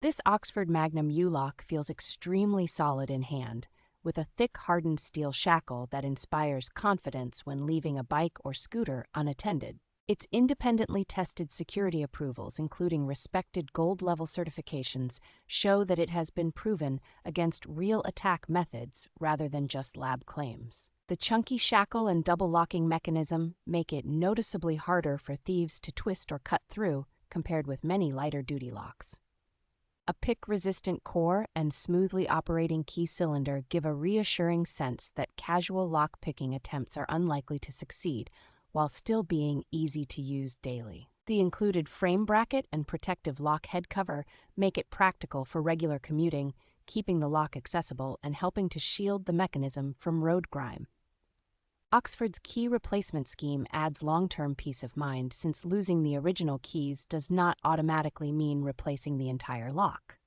This Oxford Magnum U-Lock feels extremely solid in hand, with a thick hardened steel shackle that inspires confidence when leaving a bike or scooter unattended. Its independently tested security approvals, including respected gold-level certifications, show that it has been proven against real attack methods rather than just lab claims. The chunky shackle and double-locking mechanism make it noticeably harder for thieves to twist or cut through compared with many lighter-duty locks. A pick-resistant core and smoothly operating key cylinder give a reassuring sense that casual lock-picking attempts are unlikely to succeed, while still being easy to use daily. The included frame bracket and protective lock head cover make it practical for regular commuting, keeping the lock accessible and helping to shield the mechanism from road grime. Oxford's key replacement scheme adds long-term peace of mind, since losing the original keys does not automatically mean replacing the entire lock.